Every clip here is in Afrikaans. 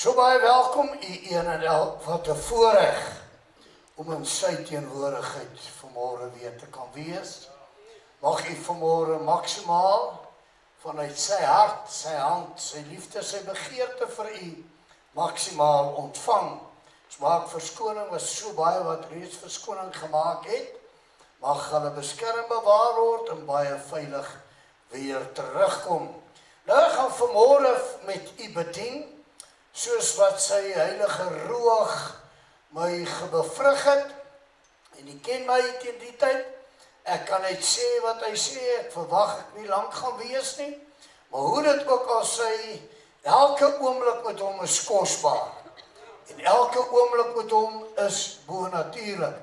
So baie welkom u een en elk wat 'n voorreg om in sy teenwoordigheid vanmôre weer te kan wees. Mag u vanmôre maksimaal vanuit sy hart, sy hand, sy liefde, sy begeerte vir u maksimaal ontvang. Ons maak verskoning, was so baie wat reeds verskoning gemaak het. Mag hulle beskerm bewaar word en baie veilig weer terugkom. Nou ek gaan vanmôre met u bedien, soos wat sy heilige roog my gebevrug het, en u ken my teen die tyd, ek kan net sê wat hy sê, ek verwag ek nie lang gaan wees nie, maar hoe dit ook al sy, elke oomblik met hom is kosbaar, en elke oomblik met hom is bonatuurlik.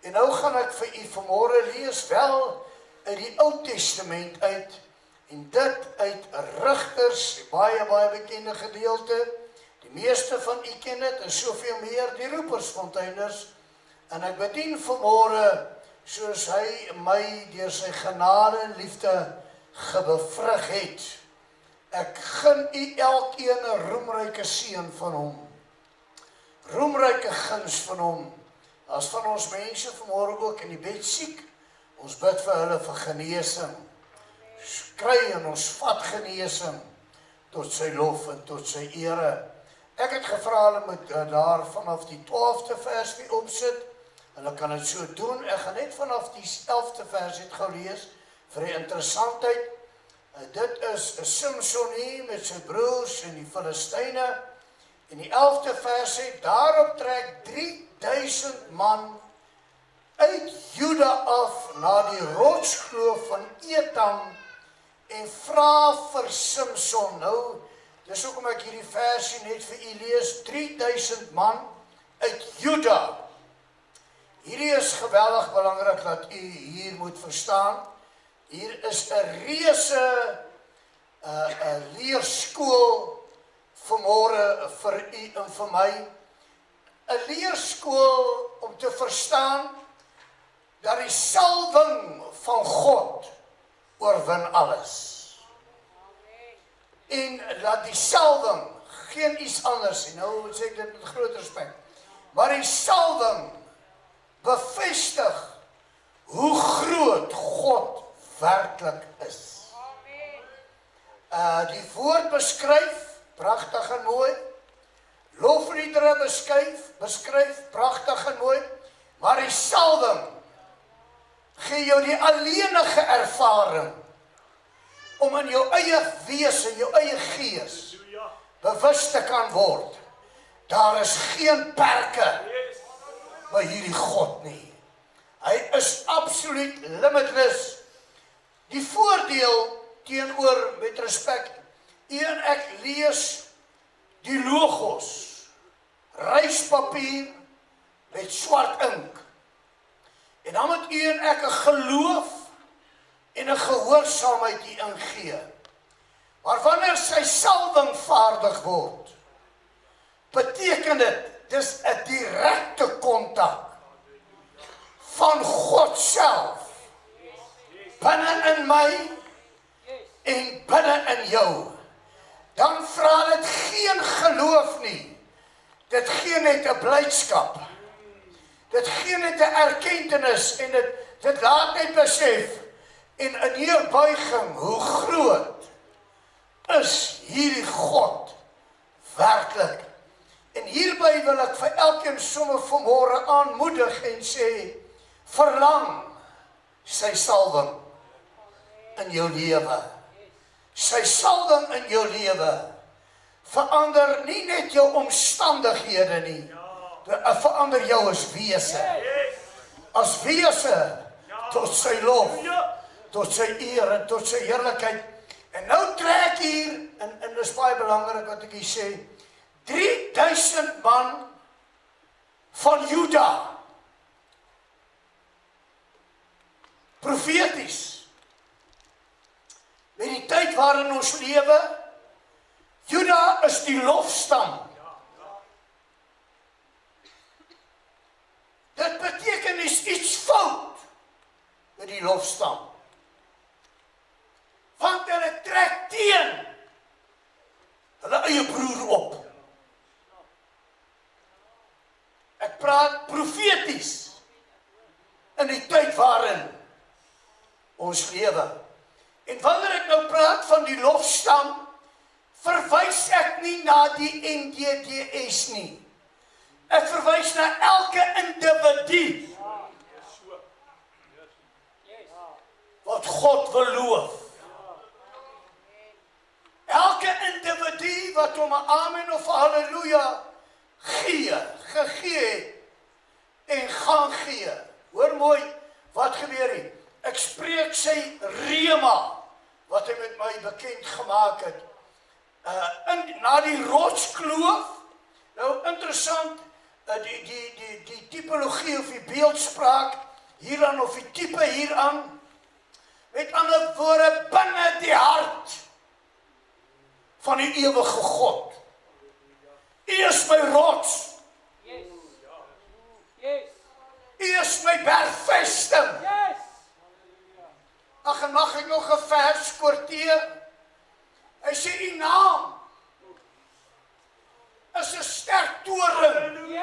En nou gaan ek vir u vanmôre lees wel uit die Ou Testament uit, en dit uit Rigters, baie bekende gedeelte. Die meeste van u ken dit, en soveel meer die Roepersfonteiners. En ek bedien vanmôre soos hy my deur sy genade en liefde gebevrug het. Ek gun u elkeen 'n roemryke seën van hom. Roemryke guns van hom. As van ons mense vanmôre ook in die bed siek, ons bid vir hulle vir genesing. Kry en ons vat genesing tot sy lof en tot sy ere. Ek het gevra hulle moet daar vanaf die 12de vers weer opsit. Hulle kan dit so doen. Ek gaan net vanaf die 11de vers het gou lees vir die interessantheid. Dit is Samson hier met sy broers en die Filistyne. En die 11de vers sê, daarop trek 3000 man uit Juda af na die rotskloof van Etam en vra vir Samson. Nou, dis hoekom ek hierdie versie net vir u lees, 3000 man uit Juda. Hierdie is geweldig belangrik dat u hier moet verstaan. Hier is 'n reuse leerskool vanmôre vir u en vir my. 'n Leerskool om te verstaan dat die salwing van God oorwin alles. En dat die salwing, geen iets anders, en nou sê ek dit met groot respek, maar die salwing bevestig hoe groot God werklik is. Die woord beskryf, pragtig en mooi, lofliedere beskryf, pragtig en mooi, maar die salwing gee jou die alleenige ervaring om in jou eie wese, jou eie gees bewus te kan word. Daar is geen perke by hierdie God nie. Hy is absoluut limitless. Die voordeel teenoor, met respek, en ek lees die logos, reispapier met swart ink. En dan moet u en ek 'n geloof en 'n gehoorsaamheid hier ingee. Maar wanneer sy salwing vaardig word, beteken dit, dis 'n direkte kontak van God self binne in my en binne in jou. Dan vra dit geen geloof nie. Dit gee net 'n blydskap. Dit gee net 'n erkentenis en dit laat net besef en 'n neerbuiging hoe groot is hierdie God werklik. En hierby wil ek vir elkeen sommer vanmôre aanmoedig en sê, verlang sy salwing in jou lewe. Sy salwing in jou lewe verander nie net jou omstandighede nie, verander jou as wese. As wese tot sy lof, tot sy eer en tot sy heerlikheid. En nou trek hier, en dis baie belangrik wat ek hier sê, 3000 man van Juda. Profeties. Met die tyd waarin ons lewe, Juda is die lofstam. Dit beteken is iets fout met die lofstam. Want hulle trek teen hulle eie broer op. praat profeties in die tyd waarin ons lewe. En wanneer ek nou praat van die lofstam, verwys ek nie na die NDDS nie. Ek verwys na elke individu wat God wil loof. Elke individu wat om 'n amen of halleluja gegee het en gaan gee. Hoor mooi wat gebeur hier. Ek spreek sy rema wat hy met my bekend gemaak het. Na die rotskloof. Nou interessant, die typologie of die beeldspraak hieraan of die type hieraan, met ander woorde binne die hart van die ewige God. U is my rots. U is my bergvesting. Ag, en mag ek nog 'n vers kwoteer? Hy sê u naam is 'n sterk toring.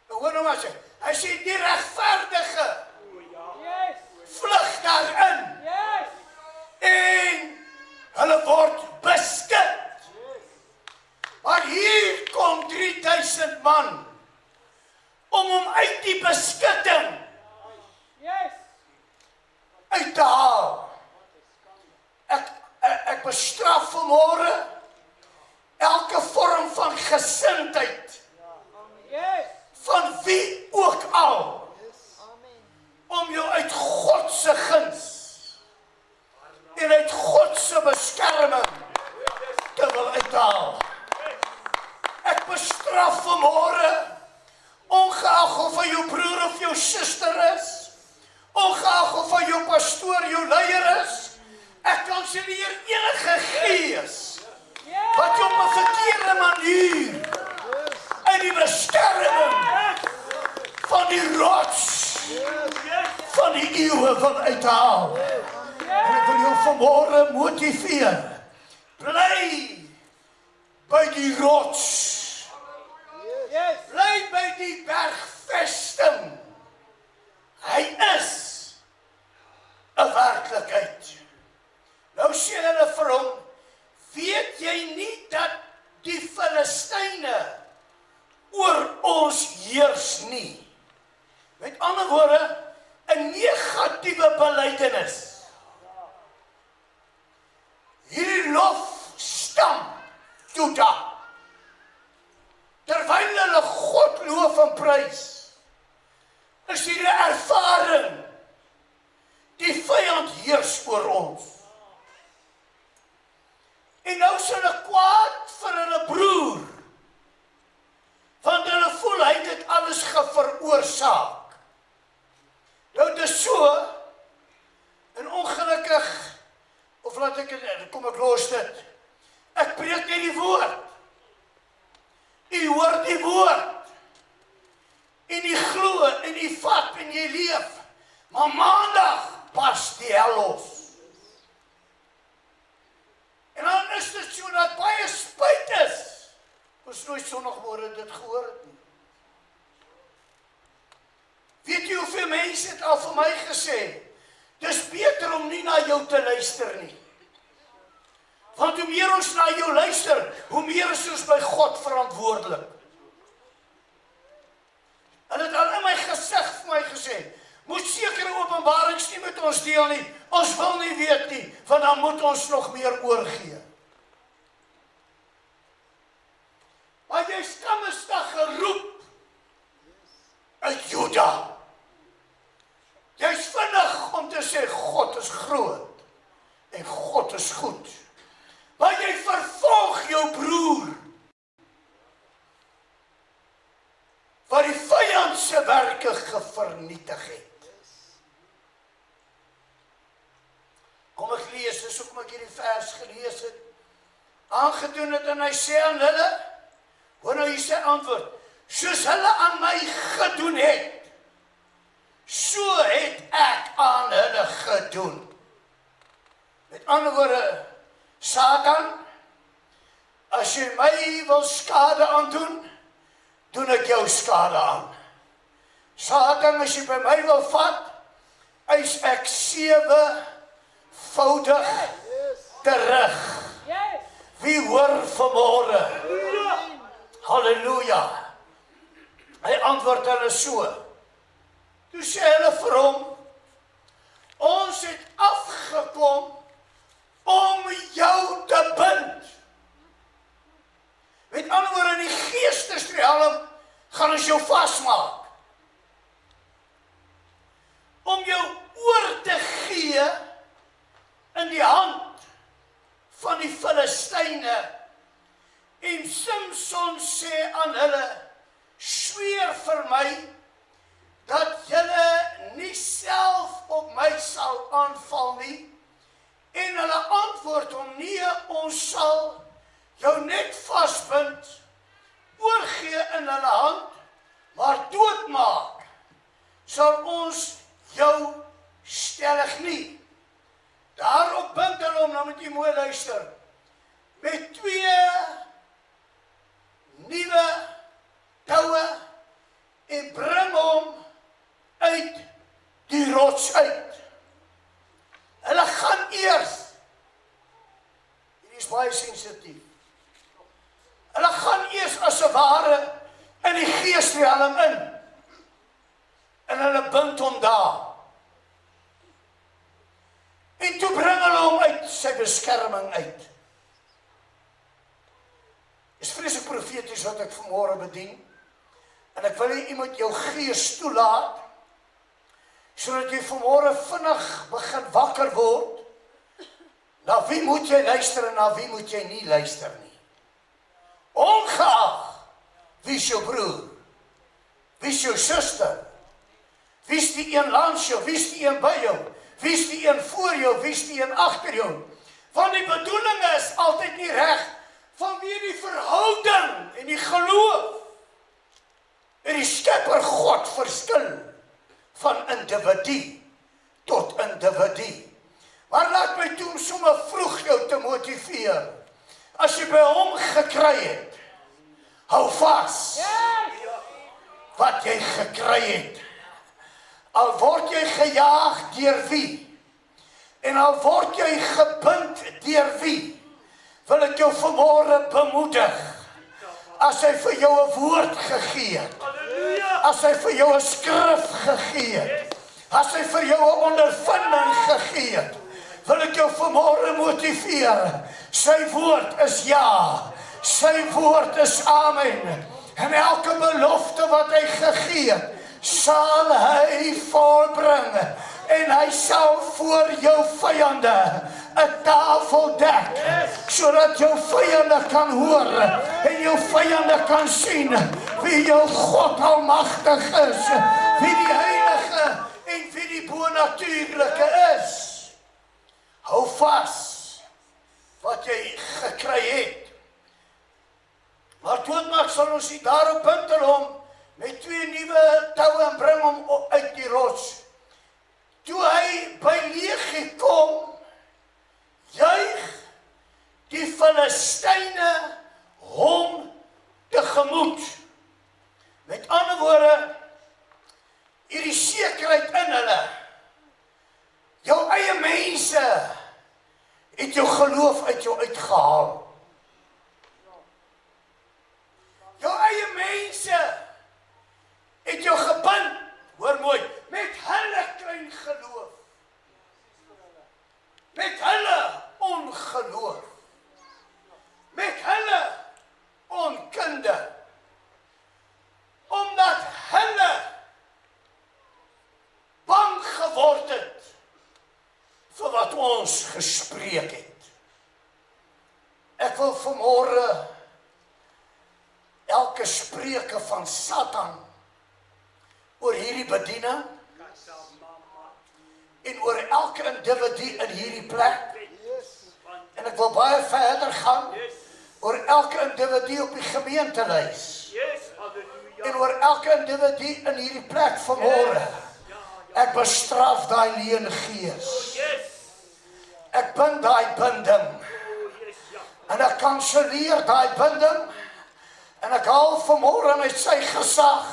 Hoor nou maar sê. Hy sê die regverdige vlug daarin. En hulle word beskik. Maar hier kom 3000 man om hom uit die beskutting uit te haal. Ek bestraf vanmôre elke vorm van gesindheid van wie ook al om jou uit God se guns en uit God se beskerming te wil uithaal. Ek bestraf vanmôre, ongeag of hy jou broer of jou suster is, ongeag of hy jou pastoor, jou leier is, ek kanselleer enige gees wat jou op 'n verkeerde manier in die beskerming van die rots van die eeuwe wil uithaal. En ek wil jou vanmôre motiveer. Bly by die rots. Bly by die bergvesting. Hy is 'n werklikheid. Nou sê hulle vir hom, weet jy nie dat die Filistyne oor ons heers nie? Met ander woorde, 'n negatiewe belydenis. Hierdie lofstam Juda, terwyl hulle God loof en prys, is hier 'n ervaring. Die vyand heers oor ons. En nou is hulle kwaad vir hulle broer, want hulle voel hy het dit alles veroorsaak. Nou dis so, en ongelukkig, of laat ek het, kom ek los dit. Ek preek net die woord. U hoor die woord. En u glo, en u vat, en jy leef. Maar maandag pas die hel los. En dan is dit so dat baie spyt is. Ons nooit Sondagmôre dit gehoor het nie. Weet jy hoeveel mense het al vir my gesê, dis beter om nie na jou te luister nie. Want hoe meer ons na jou luister, hoe meer is ons by God verantwoordelik. Hulle het al in my gesig vir my gesê, moet sekere openbarings nie met ons deel nie, ons wil nie weet nie, want dan moet ons nog meer oorgee. Maar jy is geroep uit Juda. Jy is vinnig om te sê, God is groot, en God is goed. Maar jy vervolg jou broer, wat die vyand se werke vernietig het. Kom ek lees, dis hoekom ek hierdie vers gelees het, aangedoen het, en hy sê aan hulle, hoor nou hier sy antwoord, soos hulle aan my gedoen het, so het ek aan hulle gedoen. Met ander woorde, Satan, as jy my wil skade aandoen, doen ek jou skade aan. Satan, as jy by my wil vat, is ek 7voudig terug. Wie hoor vanmôre? Halleluja. Hy antwoord hulle so. Toe sê hulle vir hom, ons het afgekom om jou te bind. Met ander woorde, in die geestesrealm gaan ons jou vasmaak. Om jou oor te gee in die hand van die Filistyne. En Samson sê aan hulle, sweer vir my, dat julle nie self op my sal aanval nie. En hulle antwoord hom, nee, ons sal jou net vasbind, oorgee in hulle hand, maar doodmaak, sal ons jou stellig nie. Daarop bind hulle hom, nou moet jy mooi luister, met 2 nuwe toue en bring hom uit die rots uit. Hulle gaan eers, hier is baie sensitief, hulle gaan eers as 'n ware in die geesrealm in, en hulle bind hom daar. En toe bring hulle hom uit sy beskerming uit. Is vreeslik profeties wat ek vanmôre bedien, en ek wil hê jy moet jou gees toelaat, sodat jy vanmôre vinnig begin wakker word. Na wie moet jy luister en na wie moet jy nie luister nie? Ongeag, wie is jou broer? Wie is jou suster? Wie is die een langs jou? Wie is die een by jou? Wie is die een voor jou? Wie is die een agter jou? Want die bedoeling is altyd nie reg vanweë die verhouding en die geloof en die Skepper God verskil van individu tot individu. Maar laat my toe om sommer vroeg jou te motiveer. As jy by hom gekry het, hou vas wat jy gekry het. Al word jy gejaag deur wie, en al word jy gebind deur wie, wil ek jou vanmôre bemoedig. As hy vir jou 'n woord gegee het, as hy vir jou 'n skrif gegee het, as hy vir jou 'n ondervinding gegee het, wil ek jou vanmôre motiveer. Sy woord is ja, sy woord is amen. En elke belofte wat hy gegee het, sal hy volbring. En hy sal voor jou vyande 'n tafel dek, sodat jou vyande kan hoor en jou vyande kan sien wie jou God almagtig is, wie die heilige en wie die bonatuurlike is. Hou vas wat jy gekry het. Maar doodmaak sal ons nie, daarop bind hulle hom met 2 nuwe toue en bring hom uit die rots. Toe hy by Legie kom, juig die Filistyne hom tegemoet. Met ander woorde, hierdie sekerheid in hulle, jou eie mense het jou geloof uit jou uitgehaal. Jou eie mense het jou gebind, hoor mooi, met hulle klein geloof, met hulle ongeloof, met hulle onkunde, omdat hulle bang geword het vir wat ons gespreek het. Ek wil vanmôre elke spreuke van Satan oor hierdie bediening en oor elke individu in hierdie plek, en ek wil baie verder gaan oor elke individu op die gemeentelys en oor elke individu in hierdie plek vanmôre. Ek bestraf daai leuen gees. Ek bind daai binding en ek kanselleer daai binding En ek haal vanmôre met sy gesag,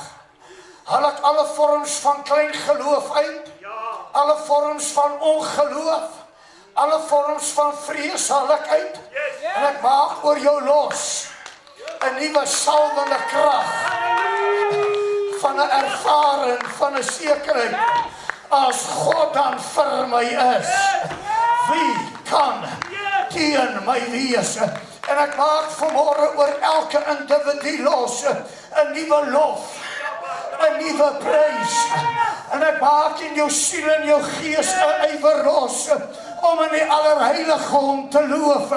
haal ek alle vorms van klein geloof uit, alle vorms van ongeloof, alle vorms van vrees haal ek uit, en ek maak oor jou los 'n nuwe salwende krag, van 'n ervaring, van 'n sekerheid, as God dan vir my is, wie kan teen my wees? En ek maak vanmôre oor elke individu los 'n nuwe lof, 'n nuwe prys. En ek maak in jou siel en jou gees 'n ywer los om in die allerheiligdom te loof,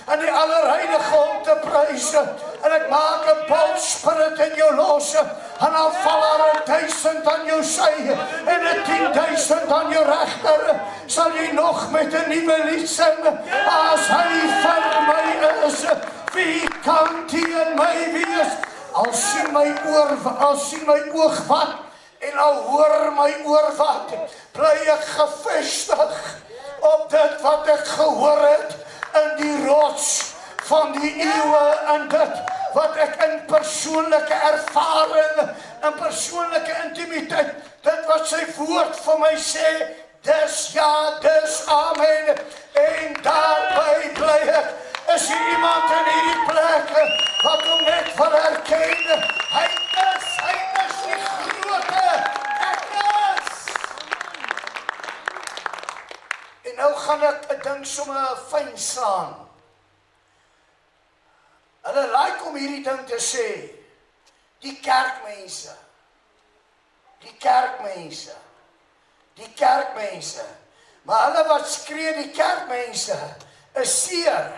in die allerheiligdom te prys. En ek maak 'n bouwspirit in jou los, en dan val daar 1000 aan jou sy, en 10.000 aan jou regter. Sal jy nog met 'n nuwe lied sing, as hy vir my is, wie kan teen my wees? Al sien my oog wat, en al hoor my oor wat, bly ek gefestig op dit wat ek gehoor het in die rots van die eeue, en dit wat ek in persoonlike ervaring, in persoonlike intimiteit, dit wat sy woord vir my sê, dis ja, dis amen, en daarby bly ek. Is hier iemand in hierdie plek wat hom net wil herken? Hy is die groote, ek is. En nou gaan ek 'n ding sommer fyn slaan. Hulle like om hierdie ding te sê, die kerkmense, maar hulle wat skree die kerkmense, is seer,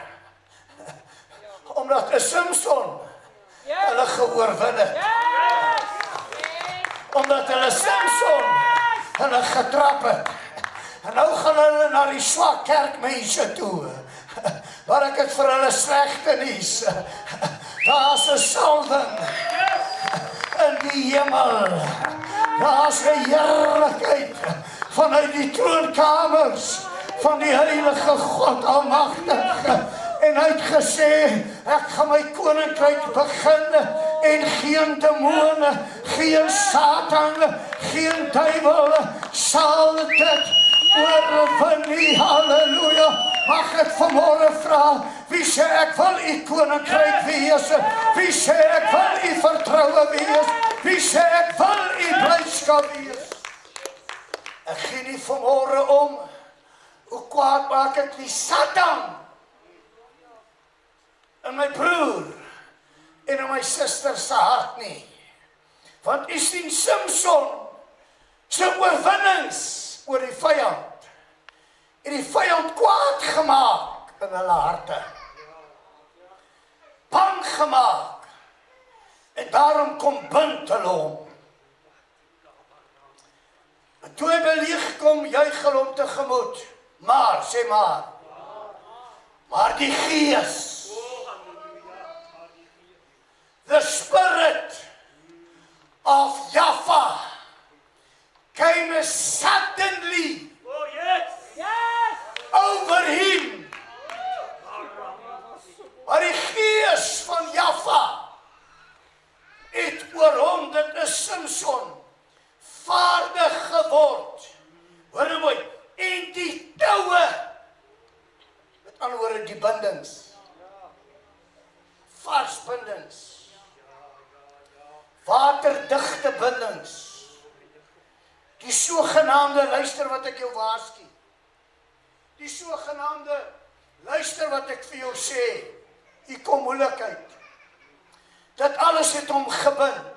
omdat 'n Samson hulle geoorwin het, omdat hulle Samson hulle getrap het, en nou gaan hulle na die swak kerkmense toe, waar ek het vir hulle slegte nuus, daar's 'n salwing in die hemel, daar's 'n heerlikheid vanuit die troonkamers van die heilige God Almagtige, en hy het gesê, ek gaan my koninkryk begin, en geen demone, geen Satan, geen duiwel sal dit oorwin nie. Halleluja. Mag ek vanmôre vra, wie sê ek wil u koninkryk wees? Wie sê ek wil u vertroue wees? Wie sê ek wil u blydskap wees? Ek gee nie vanmôre om hoe kwaad maak ek die Satan in my broer en in my suster se hart nie. Want u sien Samson se oorwinnings oor die vyand, en die vyand kwaad gemaak in hulle harte, bang gemaak, en daarom kom bind hulle hom. En toe hy beleeg kom, juig hulle hom tegemoet, maar, sê maar die Gees, the Spirit of Jaffa came suddenly over him. Maar die Gees van Jaffa het oor hom, dit is Samson, vaardig geword. Hoor nou mooi, en die toue, met ander woorde die bindings, varsbindings, waterdigte bindings, die sogenaamde, luister wat ek jou waarsku, die sogenaamde, luister wat ek vir jou sê, die kom moeilikheid, dat alles het hom gebind.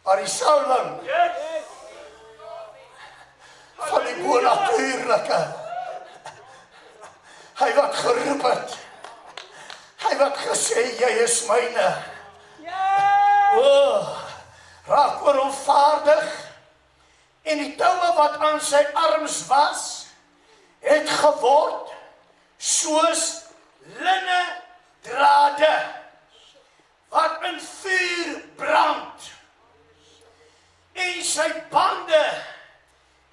Maar die salwing van die bonatuurlike, hy wat geroep het, hy wat gesê, jy is myne, raak oor hom vaardig, en die toue wat aan sy arms was, het geword soos linne drade, wat in vuur brand, en sy bande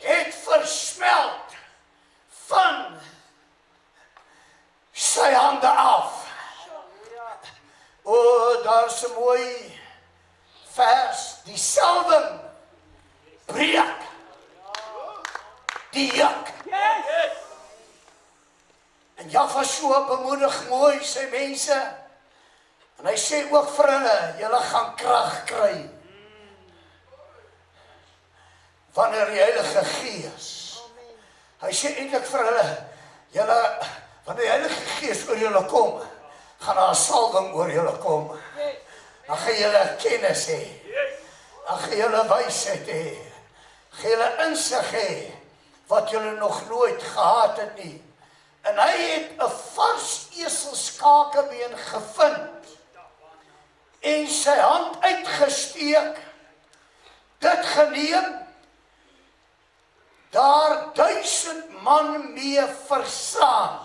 het versmelt van daar's 'n mooi vers, die salwing breek die juk. En Jaffa bemoedig mooi sy mense, en hy sê ook vir hulle, julle gaan krag kry, wanneer die Heilige Gees, hy sê eintlik vir hulle, julle, wanneer die Heilige Gees oor julle kom, gaan daar 'n salwing oor julle kom, dan gaan julle kennis hê, dan gaan julle wysheid hê, gaan julle insig hê, wat julle nog nooit gehad het nie. En hy het 'n vars eselskakebeen gevind en sy hand uitgesteek, dit geneem, daar 1000 man mee verslaan.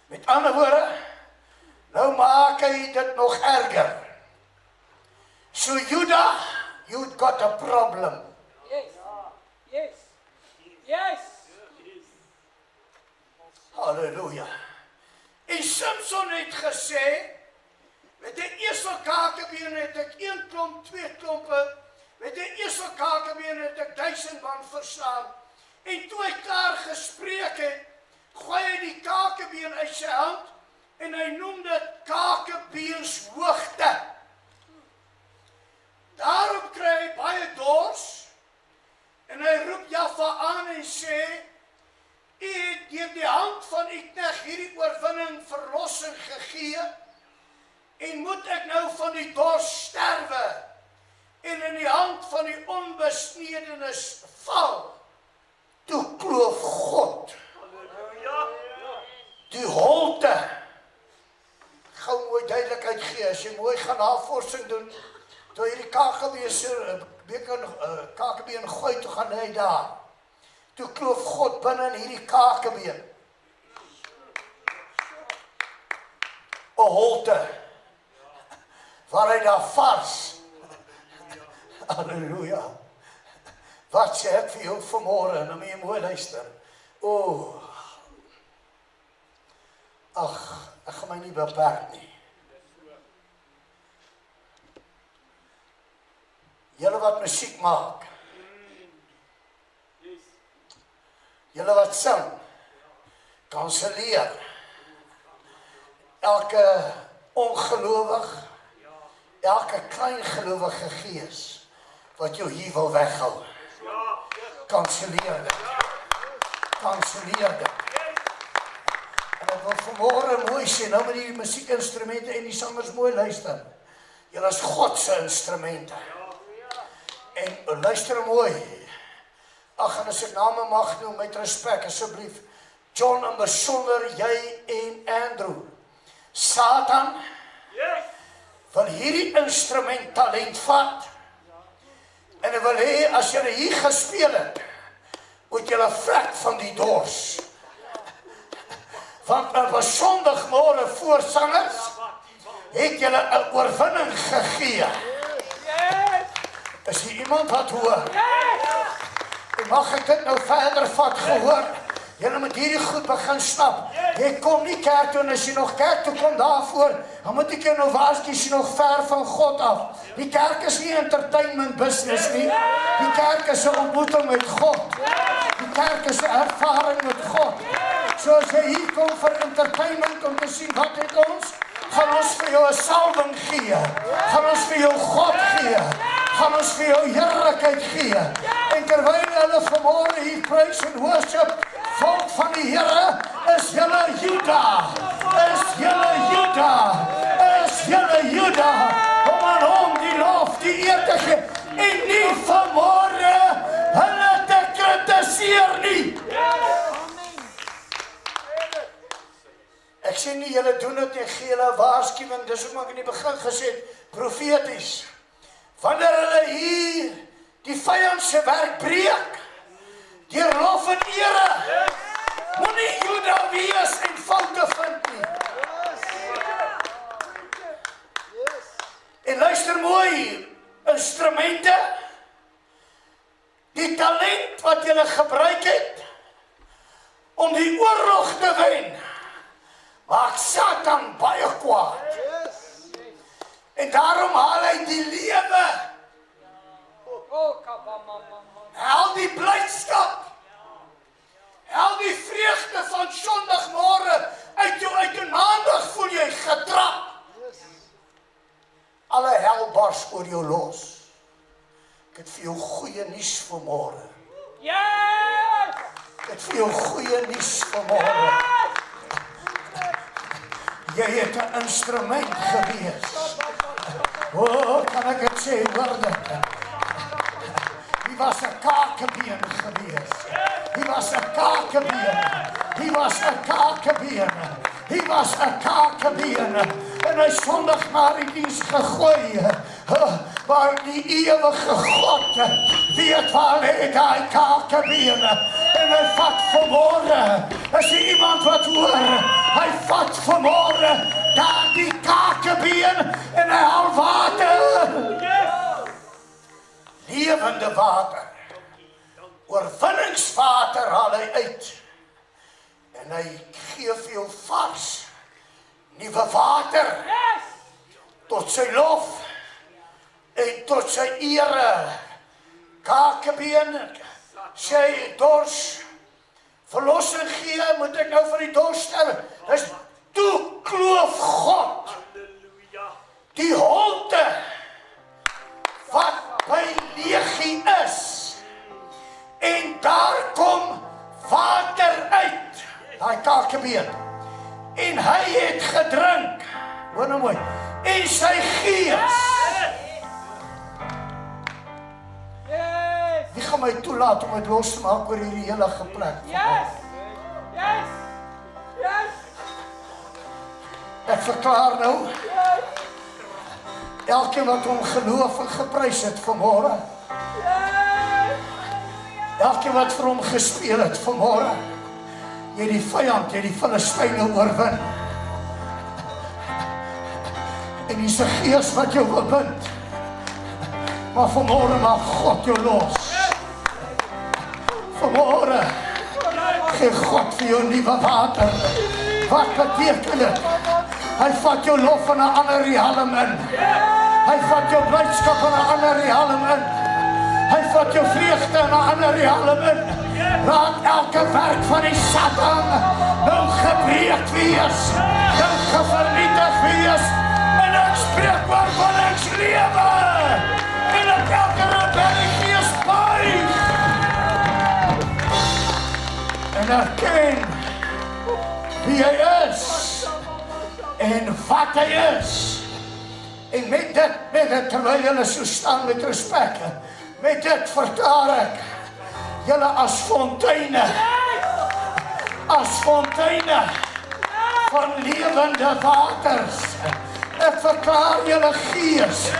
Met ander woorde, nou maak hy dit nog erger. So Judah, you've got a problem. Yes. Halleluja. En Samson het gesê, met die eselkakebeen het ek 1 klomp, 2 klompe, met die eselkakebeen het ek 1000 man verslaan. En toe hy klaar gespreek het, gooi hy die kakebeen uit sy hand, en hy noem dit kakebeenshoogte. Daarop kry hy baie dors, en hy roep Jaffa aan en sê, u het deur die hand van u knegt hierdie oorwinning verlossing gegee, en moet ek nou van die dors sterwe, en in die hand van die onbesnedenis val. Toe kloof God die holte. Gou mooi duidelikheid gee, as jy mooi gaan navorsing doen, toe hierdie kakebeen gooi, toe gaan hy daar. Toe kloof God binne in hierdie kakebeen 'n holte, waar hy daar vars. Halleluja. Wat sê ek vir jou vanmôre, nou moet jy mooi luister. Ag, ek gaan my nie beperk nie. Julle wat musiek maak, julle wat sing, kanselleer, elke ongelowig, elke klein gelowige gees, wat jou hier wil weghou, kanselleer dit. Kanselleer dit. En ek wil vanmôre mooi sê, nou met die musiekinstrumente en die sangers mooi luister. Julle is God se instrumente. En luister mooi. Ag, en as ek name mag noem, met respek asseblief, John en besonder jy en Andrew. Satan wil hierdie instrument talent vat, en hy wil hê, as jy hier gespeel het, moet jy vrek van die dors. Want 'n besondigmôre voorsangers het julle 'n oorwinning gegee. Is hier iemand wat hoor? En mag ek dit nou verder vat, gehoor? Julle moet hierdie goed begin snap. Jy kom nie kerk toe, en as jy nog kerk toe kom daarvoor, dan moet ek jou nou waarsku, jy nog ver van God af. Die kerk is nie entertainment business nie. Die kerk is 'n ontmoeting met God. Die kerk is 'n ervaring met God. So as jy hier kom vir entertainment om te sien wat het ons, gaan ons vir jou 'n salwing gee. Gaan ons vir jou God gee. Gaan ons vir jou heerlikheid gee. En terwyl hulle vanmôre hier praise en worship, volk van die Here, is julle Juda. Is julle Juda. Is julle Juda. Om aan hom die lof, die eer te gee. En nie vanmôre hulle te kritiseer nie. Ek sê nie julle doen dit, ek gee julle 'n waarskuwing, dis hoekom ek in die begin gesê het, profeties. Wanneer hulle hier die vyand se werk breek, deur lof en ere, moenie Juda wees en foute vind nie. En luister mooi, instrumente, die talent wat julle gebruik het, om die oorlog te wen, maak Satan baie kwaad. En daarom haal hy die lewe, haal die blydskap, haal die vreugde van Sondagmôre uit jou uit, en Maandag voel jy getrap. Alle hel bars oor jou los. Ek het vir jou goeie nuus vanmôre. Ek het vir jou goeie nuus vanmôre. Jy het 'n instrument gewees. Kan ek het sê, hoor dit? Die was 'n kakebeen gewees. Die was 'n kakebeen. Die was 'n kakebeen. Die was 'n kakebeen. En hy Sondag na die diens gegooi. Maar die ewige God weet waar lê daai kakebeen. En hy vat vanmôre. Is er iemand wat hoor? Hy vat vanmôre daar die kakebeen en hy haal water. Lewende water. Oorwinningswater haal hy uit. En hy gee vir jou vars, nuwe water. Tot sy lof en tot sy ere. Kakebeen, sy dors, verlossing gee, moet ek nou vir die dors stel. Dis toe kloof God die holte wat by Legie is. En daar kom water uit, daai kakebeen. En hy het gedrink, hoor nou mooi, en sy gees. Wie gaan my toelaat om het los te maak oor hierdie hele geplek? Ek verklaar nou, elkeen wat hom geloof en geprys het vanmôre, elkeen wat vir hom gespeel het vanmôre, jy die vyand, jy die Filistyne oorwin. En dis 'n gees wat jou bebind. Maar vanmôre mag God jou los. Vanmôre gee God vir jou nuwe water. Wat beteken dit? Hy vat jou lof in 'n ander riem in. Hy vat jou blydskap in 'n ander riem in. Hy vat jou vreugde in 'n ander riem in. Laat elke werk van die Satan nou gebreek wees, nou gevernietig wees. En ek spreek oorwinningslewe. En ek elke rebellie gees buig. En erken wie hy is en wat hy is. En met dit, terwyl julle so staan met respek, met dit verklaar ek julle as fonteine van lewende waters. Ek verklaar julle gees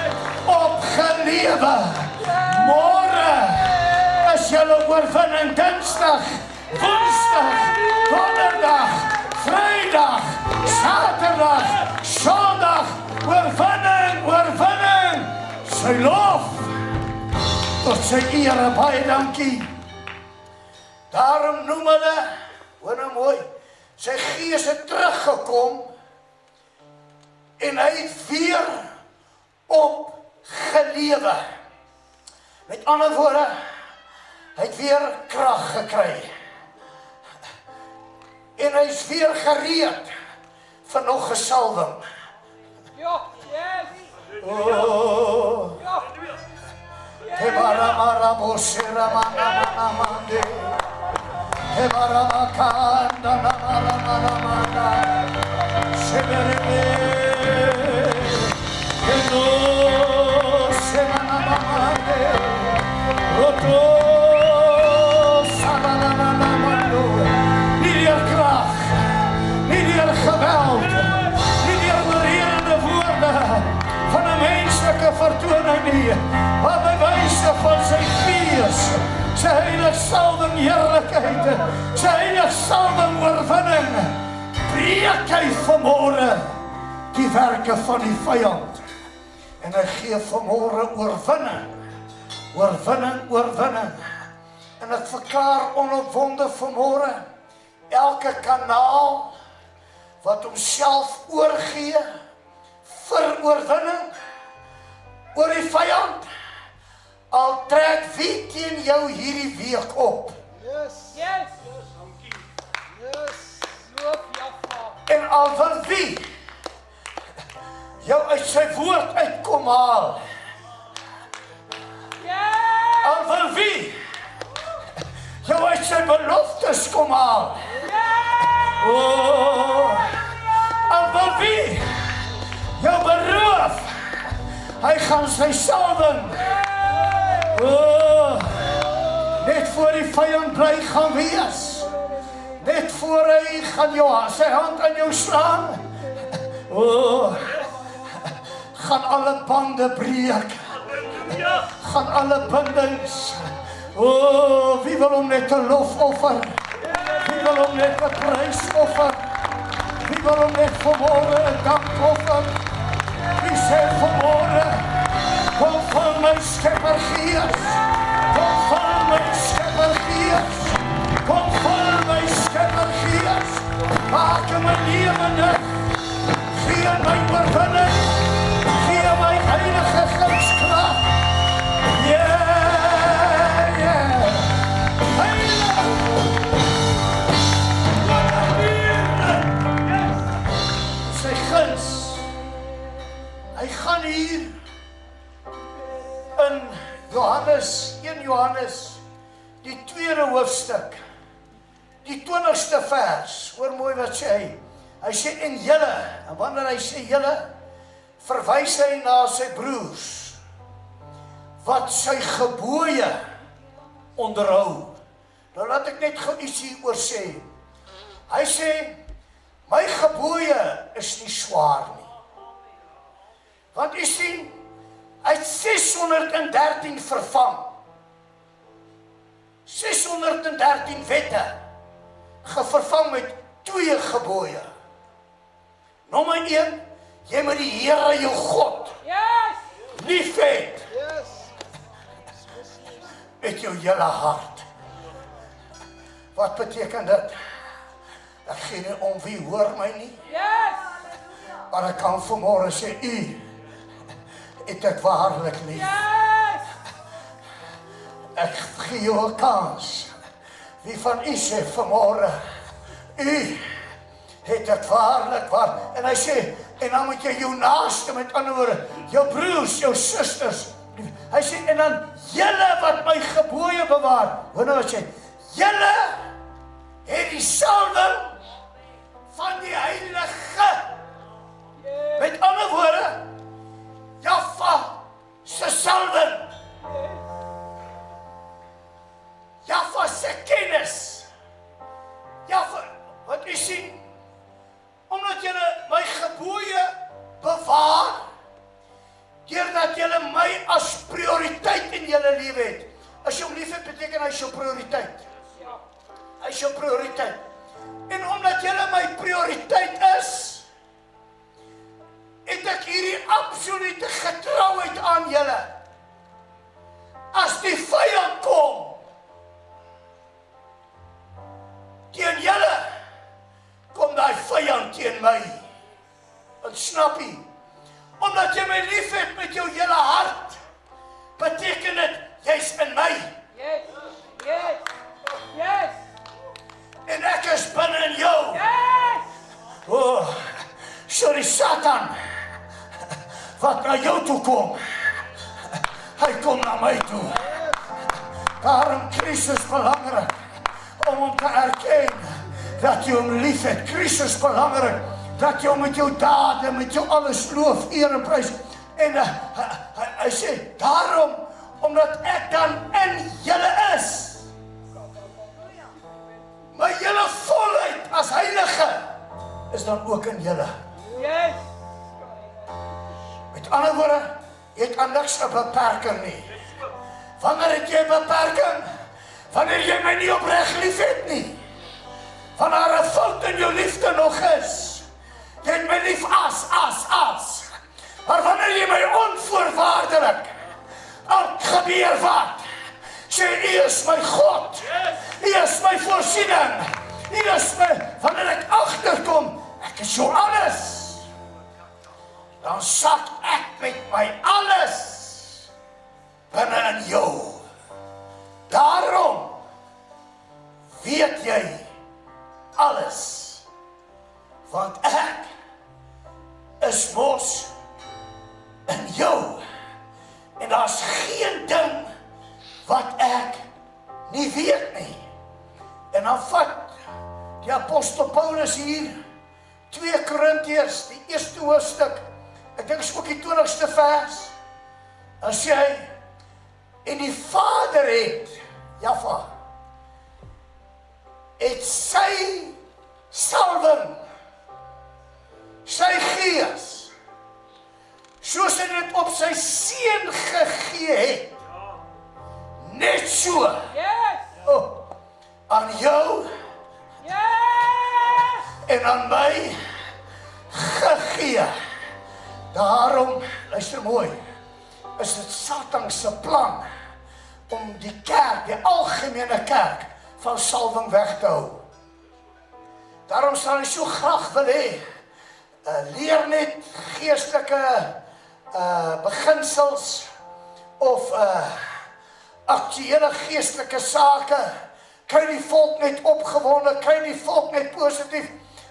opgelewe. Môre is julle oorwinning. Dinsdag, Woensdag, Donderdag, Vrydag, Saterdag, Sondag, oorwinning. Sy lof tot sy ere, baie dankie. Daarom noem hulle, hoor nou mooi, sy gees het teruggekom en hy het weer opgelewe. Met ander woorde, hy het weer krag gekry. En hy is weer gereed vir nog 'n salwing. Vertoning nie, maar by wyse van sy gees, sy heilige salwing heerlikheid, sy heilige salwing oorwinning, breek hy vanmôre die werke van die vyand. En hy gee vanmôre oorwinning. En ek verklaar onopwonde vanmôre, elke kanaal wat homself oorgee vir oorwinning, oor die vyand, al trek wie teen jou hierdie week op. Yes. Loop Jaffa. En al wil wie jou uit sy woord uitkom haal, Yes. al wil wie jou uit sy beloftes kom haal, al wil wie jou beroof, hy gaan sy salwing net voor die vyand bly gaan wees, net voor hy gaan sy hand aan jou slaan, gaan alle bande breek, gaan alle bindings, wie wil hom net 'n lofoffer, wie wil hom net 'n prysoffer, wie wil hom net vanmôre 'n dankoffer, wie sê vanmôre, kom van my Skepper Gees, kom van my Skepper Gees, kom van my Skepper Gees, maak my lewende, gee my oorwinning, gee my Heilige Gees krag, sy guns, hy gaan hier in Johannes, 1 Johannes, die 2de hoofstuk, die 20ste vers, hoor mooi wat sê hy sê en julle, en wanneer hy sê julle, verwys hy na sy broers, wat sy gebooie onderhou. Nou laat ek net gou iets hieroor sê. Hy sê, my gebooie is nie swaar nie. Want u sien, hy het 613 vervang. 613 wette, gevervang met 2 gebooie. Nommer 1, jy moet die Here jou God lief hê. Met jou hele hart. Wat beteken dit? Ek gee nie om wie hoor my nie. Maar ek kan vanmôre sê, u het dit waarlik lief. Ek gee jou 'n kans. Wie van u sê vanmôre, u het dit waarlik waar. En hy sê, en dan moet jy jou naaste, met ander woorde, jou broers, jou susters. Hy sê, en dan julle wat my gebooie bewaar. Hoor nou wat sê, julle het die salwing van die Heilige. Met ander woorde, Jaffa se salwing. Jaffa se kennis. Jaffa, wat u sien, omdat julle my gebooie bewaar, deurdat julle my as prioriteit in julle lewe het. As jy hom lief het, beteken hy is jou prioriteit. Hy is jou prioriteit. En omdat julle my prioriteit is, het ek hierdie absolute getrouheid aan julle. As die vyand kom teen julle, kom daai vyand teen my. Want snap jy? Omdat jy my lief het met jou hele hart, beteken dit, jy's in my. Yes. En ek is binne in jou. So die Satan, wat na jou toe kom, hy kom na my toe. Daarom krisis belangrik, om hom te erken, dat jy hom lief het. Krisis belangrik, dat jy met jou dade, met jou alles loof, eer en prys. En hy sê, daarom, omdat ek dan in julle is, my julle volheid as heilige, is dan ook in julle. Met ander woorde, jy het aan niks 'n beperking nie. Wanneer het jy 'n beperking? Wanneer jy my nie opreg lief het nie. Wanneer daar 'n fout in jou liefde nog is. Jy het my lief as. Maar wanneer jy my onvoorwaardelik, al gebeur wat, sê, U is my God, U is my voorsiening, U is my, wanneer ek agterkom, ek is jou alles, dan sak ek met my alles alles, want ek is mos in jou. En daar's geen ding wat ek nie weet nie. En dan vat die apostel Paulus hier 2 Korintiërs, die eerste hoofstuk, ek dink is ook die 20ste vers, dan sê hy, en die Vader het, Jaffa, het sy salwing, sy gees, soos hy dit op sy seun gegee het, net so, aan jou, en aan my gegee. Daarom, luister mooi, is dit Satan se plan om die kerk, die algemene kerk, van salwing weg te hou. Daarom sal hy so graag wil hê, leer net geestelike beginsels of aktuele geestelike sake, kry die volk net opgewonde, kry die volk net positief,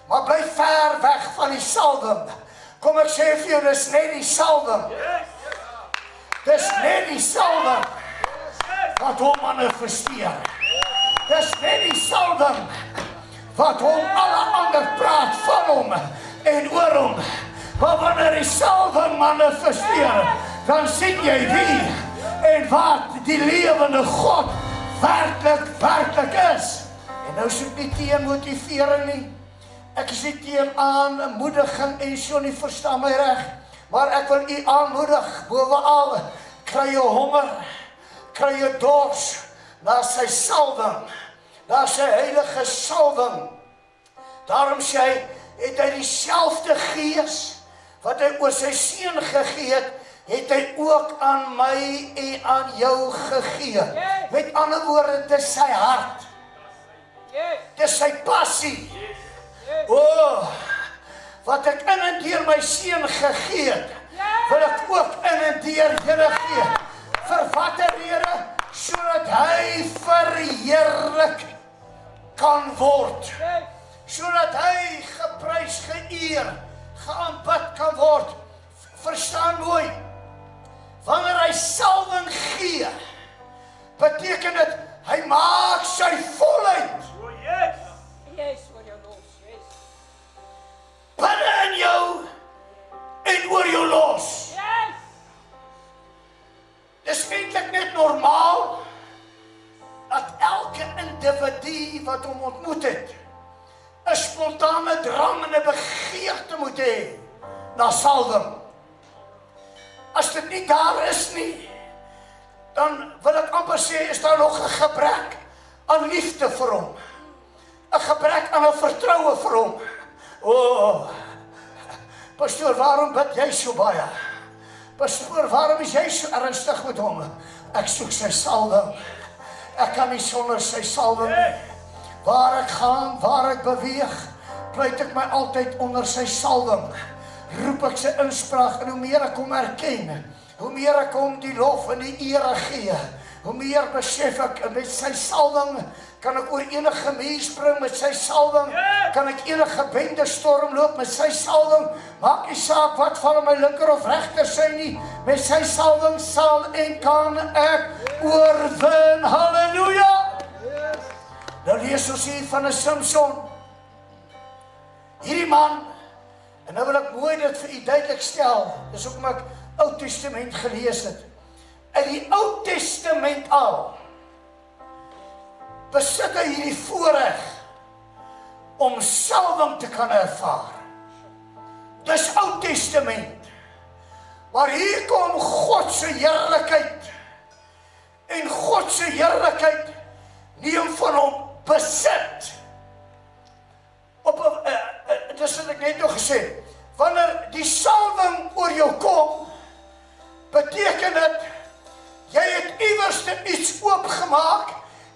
maar bly ver weg van die salwing. Kom ek sê vir jou, dis net die salwing. Dis net die salwing wat hom manifesteer. Dis net die salwing wat hom alle ander praat van hom en oor hom. Maar wanneer die salwing manifesteer, dan sien jy wie en wat die lewende God werklik is. En nou soek nie teen motivering nie. Ek is nie teen aanmoediging en so nie, verstaan my reg. Maar ek wil u aanmoedig, bovenal, kry jy honger, kry jy dors, na sy salwing, na sy heilige salwing. Daarom sê hy, het hy dieselfde gees, wat hy oor sy seun gegee het hy ook aan my en aan jou gegee. Met ander woorde, dit is sy hart. Dit is sy passie. Wat ek in en deur my seun gegee het, wil ek ook in en deur julle gee. Vir watter rede? Sodat hy verheerlik kan word. Sodat hy geprys, geëer, geaanbid kan word. Verstaan mooi. Wanneer hy salwing gee, beteken dit, hy maak sy volheid. Binne in jou en oor jou los. Dis eintlik net normaal dat elke individu wat hom ontmoet het, 'n spontane drang en 'n begeerte moet hê na salwing. As dit nie daar is nie, dan wil ek amper sê, is daar nog 'n gebrek aan liefde vir hom. 'n Gebrek aan 'n vertroue vir hom. Pastoor, waarom bid jy so baie? Pastoor, waarom is jy so ernstig met hom? Ek soek sy salwing. Ek kan nie sonder sy salwing nie. Waar ek gaan, waar ek beweeg, pleit ek my altyd onder sy salwing. Roep ek sy inspraak, en hoe meer ek hom erken, hoe meer ek hom die lof en die ere gee, hoe meer besef ek, met sy salwing kan ek oor enige muur spring, met sy salwing kan ek enige bende stormloop, met sy salwing maak nie saak wat van my linker of regter sy nie, met sy salwing sal en kan ek oorwin. Halleluja! Nou lees ons hier van 'n Samson. Hierdie man, en nou wil ek mooi dit vir u duidelik stel, dis hoekom ek Ou Testament gelees het. In die Ou Testament al, besit hy hierdie voorreg om salwing te kan ervaar. Dis Ou Testament. Maar hier kom God se heerlikheid. En God se heerlikheid neem van hom besit. Dis wat ek net nog gesê, wanneer die salwing oor jou kom, beteken dit, jy het iewerste iets oopgemaak,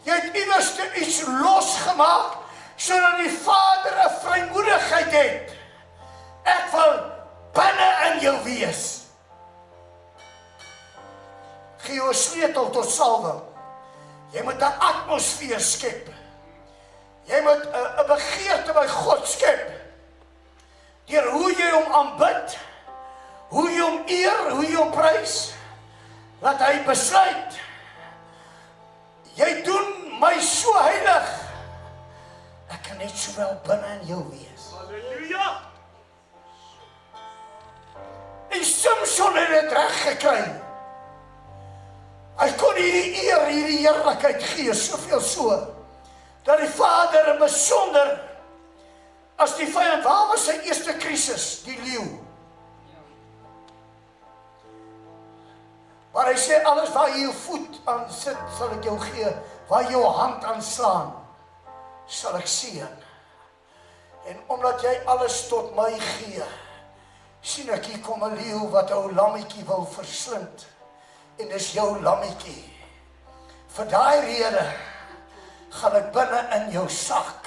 jy het iewerste iets losgemaak, sodat die Vader 'n vrymoedigheid het. Ek wil binne in jou wees. Gee jou 'n sleutel tot salwing. Jy moet 'n atmosfeer skep. Jy moet 'n begeerte by God skep. Deur hoe jy hom aanbid, hoe jy hom eer, hoe jy hom prys, laat hy besluit, jy doen my so heilig, ek kan net sowel binne in jou wees. Halleluja! En Samson het dit reg gekry. Hy kon hierdie eer, hierdie heerlikheid gee, soveel so, dat die Vader in besonder, as die vyand, waar was sy eerste krisis? Die leeu. Maar hy sê, alles waar jy jou voet aan sit, sal ek jou gee, waar jy jou hand aan slaan, sal ek seën. En omdat jy alles tot my gee, sien ek hier kom 'n leeu wat 'n ou lammetjie wil verslind. En dis jou lammetjie. Vir daai rede gaan ek binne in jou sak.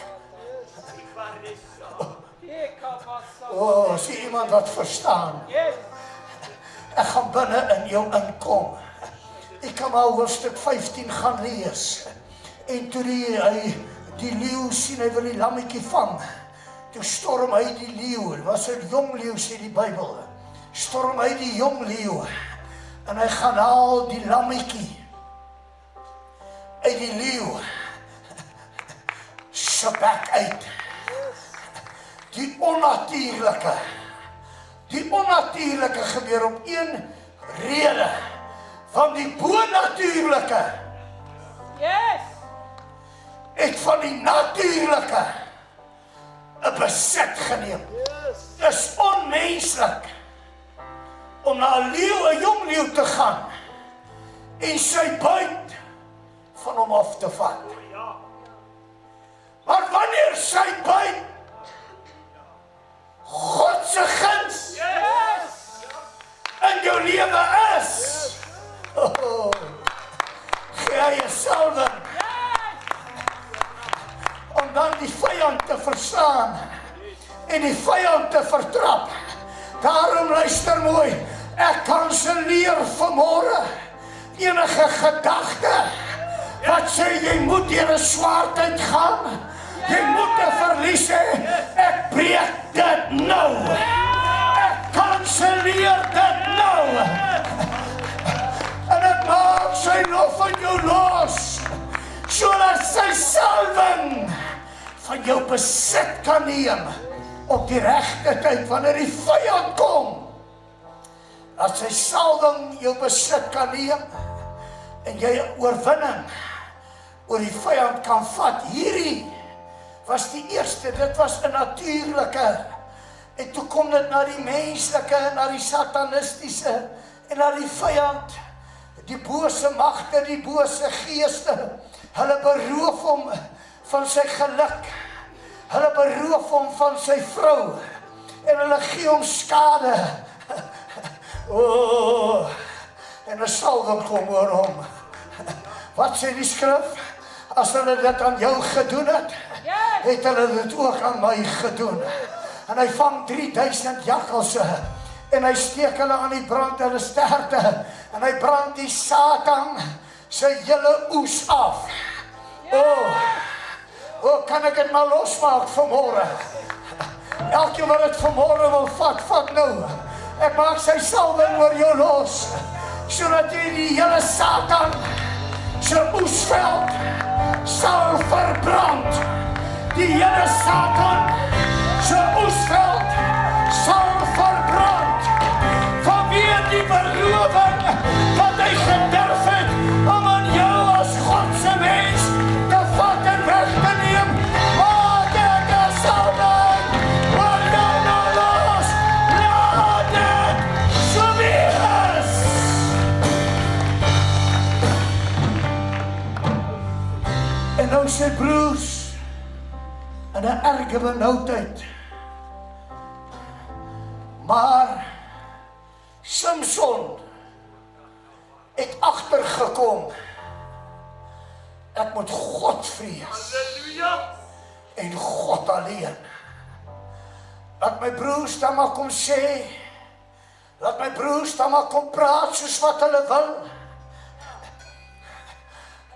Sien iemand wat verstaan? Yes. Ek gaan binne in jou inkom. Ek kan maar hoofstuk 15 gaan lees. En toe die leeu sien, hy wil die lammetjie vang. Toe storm hy die leeu. Het was 'n jong leeu, sê die Bybel. Storm hy die jong leeu. En hy gaan haal die lammetjie uit die leeu se bek uit. Die onnatuurlike gebeur op een rede van die bonatuurlike. Yes. Het van die natuurlike 'n besit geneem. Dis onmenslik om na 'n jong leeu te gaan en sy buit van hom af te vat. Maar wanneer sy buit God se guns in jou lewe is, gee hy 'n salwing om dan die vyand te verslaan en die vyand te vertrap. Daarom luister mooi, ek kanselleer vanmôre enige gedagte wat sê jy moet deur 'n swaar tyd gaan, jy moet 'n verlies hê, ek breek dit nou. Ek kanselleer dit nou. En ek maak sy lof in jou los, sodat sy salwing van jou besit kan neem op die regte tyd wanneer die vyand kom. Dat sy salwing jou besit kan neem en jy oorwinning oor die vyand kan vat. Hierdie was die eerste, dit was 'n natuurlike. En toe kom dit na die menslike, na die satanistiese en na die vyand, die bose magte, die bose geeste. Hulle beroof hom van sy geluk. Hulle beroof hom van sy vrou en hulle gee hom skade. En 'n salwing kom oor hom. Wat sê die skrif? As hulle dit aan jou gedoen het, het hulle dit ook aan my gedoen. En hy vang 3000 jakkalse en hy steek hulle aan die brand, hulle sterte, en hy brand die Satan sy hele oes af. Kan ek dit maar losmaak vanmôre? Elkeen wat dit vanmôre wil vat nou. Ek maak sy salwing oor jou los, sodat jy die hele Satan sy oesveld sal verbrand. Die hele Satan sy oesveld sal verbrand. Vanweer die berowing wat hy gedurf het om aan jou as God se mens te vat en weg te neem. Maak ek 'n salwing oor jou nou los. Laat dit so wees. En nou sê Bruce in 'n erge benoudheid. Maar Samson het agtergekom. Ek moet God vrees. Halleluja! En God alleen. Laat my broers dan maar kom sê. Laat my broers dan maar kom praat soos wat hulle wil.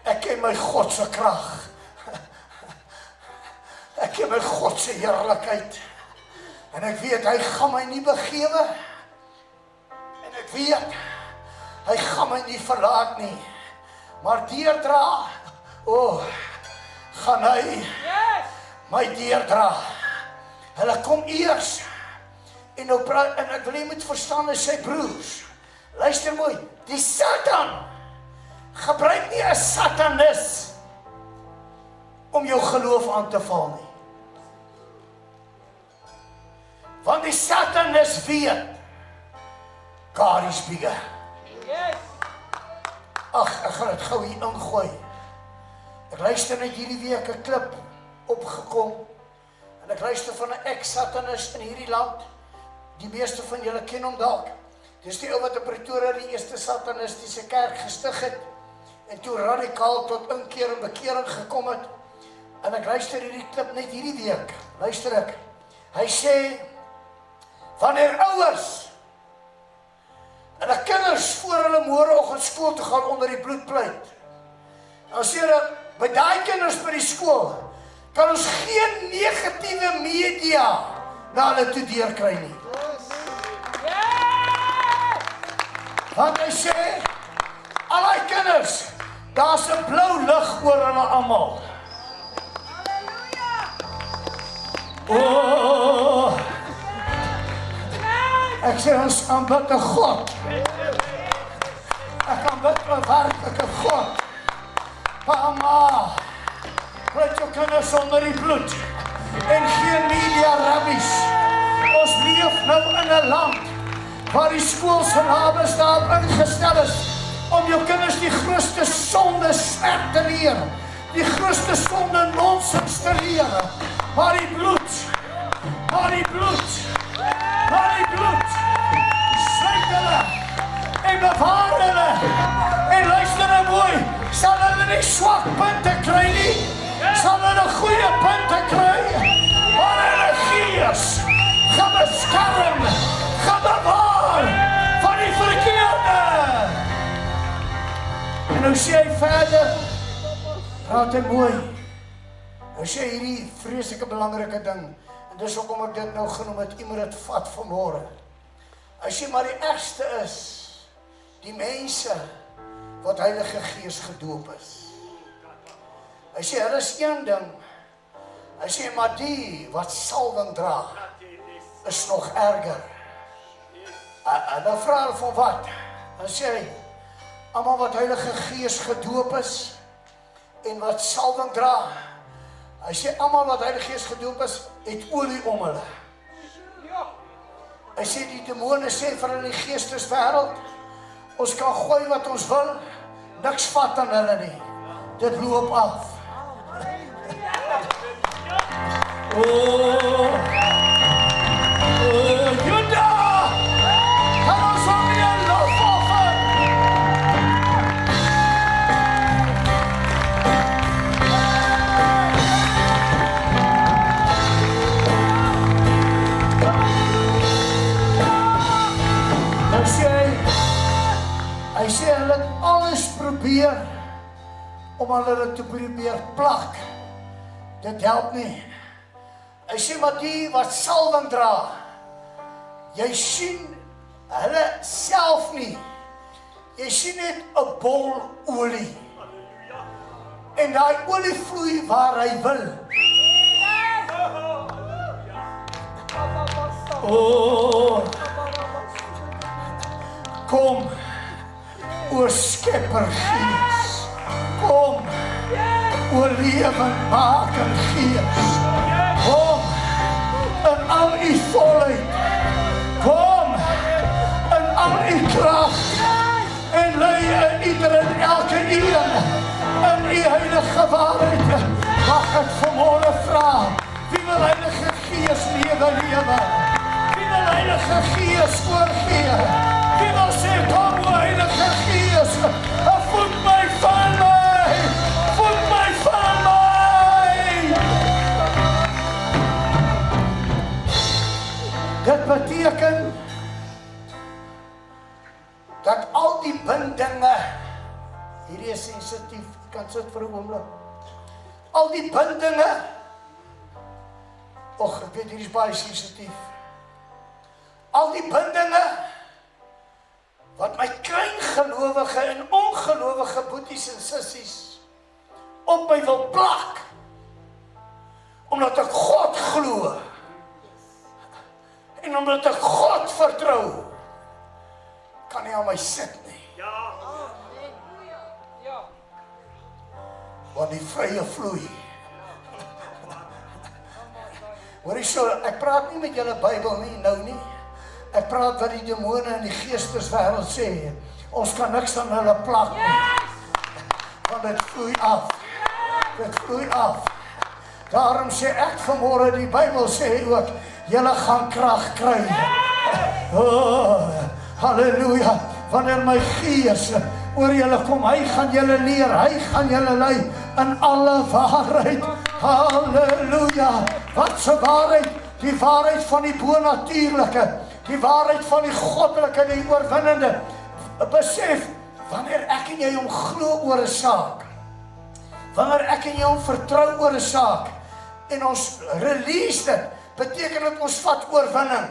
Ek ken my God se krag. elkeen met God se heerlikheid. En ek weet, hy gaan my nie begewe. En ek weet, hy gaan my nie verlaat nie. Maar deurdra, gaan hy my deurdra. Hulle kom eers. En nou praat, en ek wil jy moet verstaan as sy broers. Luister mooi, die Satan gebruik nie 'n satanis om jou geloof aan te val nie. Want die satanis weet, God is bigger. Ag, ek gaan dit gou hier ingooi. Ek luister net hierdie week 'n klip opgekom. En ek luister van 'n ex-satanis in hierdie land. Die meeste van julle ken hom dalk. Dis die ou wat in Pretoria die eerste satanistiese kerk gestig het. En toe radikaal tot inkeer en bekering gekom het. En ek luister hierdie klip net hierdie week. Luister ek. Hy sê, wanneer ouers en die kinders voor hulle môreoggend skool te gaan onder die bloed pleit. Dan sê hulle, by daai kinders by die skool, kan ons geen negatiewe media na hulle toe deurkry nie. Want hy sê, al die kinders, daar's 'n blou lig oor hulle almal. Ek sê ons aanbid 'n God. Ek aanbid 'n werklike God. Mama, pleit jou kinders onder die bloed. En geen media rabbies. Ons leef nou in 'n land waar die skoolsyllabus daarop ingestel is om jou kinders die grootste sonde swerp te leer. Die grootste sonde nonsens te leer. Maar die bloed, sluit hulle en bewaar hulle. En luister nou mooi, sal hulle nie swak punte kry nie, sal hulle goeie punte kry. Maar hulle gees gaan beskerm, gaan bewaar van die verkeerde. En nou sê hy verder, praat hy mooi. Nou sê hierdie vreeslike belangrike ding, en dis hoekom ek dit nou genoem het, iemand het vat vanmôre. Hy sê, maar die ergste is, die mense wat Heilige Gees gedoop is. Hy sê, hulle is een ding. Hy sê, maar die wat salwing dra, is nog erger. En dan vra hy van wat? Dan sê hy, almal wat Heilige Gees gedoop is, en wat salwing dra, hy sê, almal wat Heilige Gees gedoop is, het olie om hulle. Hy sê, die demone sê vir hulle die geesteswêreld, ons kan gooi wat ons wil, niks vat aan hulle nie. Dit loop af. Juda! Kan ons hom nie 'n lofoffer? Hy sê hulle het alles probeer om hulle te probeer plak. Dit help nie. Hy sê maar die wat salwing dra, jy sien hulle self nie. Jy sien net 'n bol olie. En daai olie vloei waar hy wil. Kom, o Skepper Gees, kom, o lewendmakende Gees, kom in al u volheid, kom in al u krag, en lei in ieder en elke een in u heilige waarheid. Mag ek vanmôre vra, wie wil Heilige Gees lewe? Wie wil Heilige Gees oorgee? Wie wil sê, kom o Heilige Gees, voed my van my, voed my van my. Dit beteken dat al die bindinge, hierdie is sensitief, jy kan sit vir 'n oomblik. Al die bindinge Och, ek weet, hier is baie sensitief. Al die bindinge, wat my klein gelowige en ongelowige boeties en sissies op my wil plak, omdat ek God glo, en omdat ek God vertrou, kan nie aan my sit nie. Ja. Want die vrye vloei. Hoorie so, ek praat nie met julle Bybel nie, nou nie. Ek praat wat die demone in die geesteswêreld sê. Ons kan niks aan hulle plak nie. Want dit vloei af. Dit vloei af. Daarom sê ek vanmôre, die Bybel sê ook, julle gaan krag kry. Oh, halleluja. Wanneer my gees oor julle kom, hy gaan julle leer, hy gaan julle lei in alle waarheid. Halleluja. Wat se waarheid? Die waarheid van die bonatuurlike, die waarheid van die goddelike, die oorwinnende. Besef, wanneer ek en jy hom glo oor 'n saak, wanneer ek en jy hom vertrou oor 'n saak, en ons release dit, beteken dit ons vat oorwinning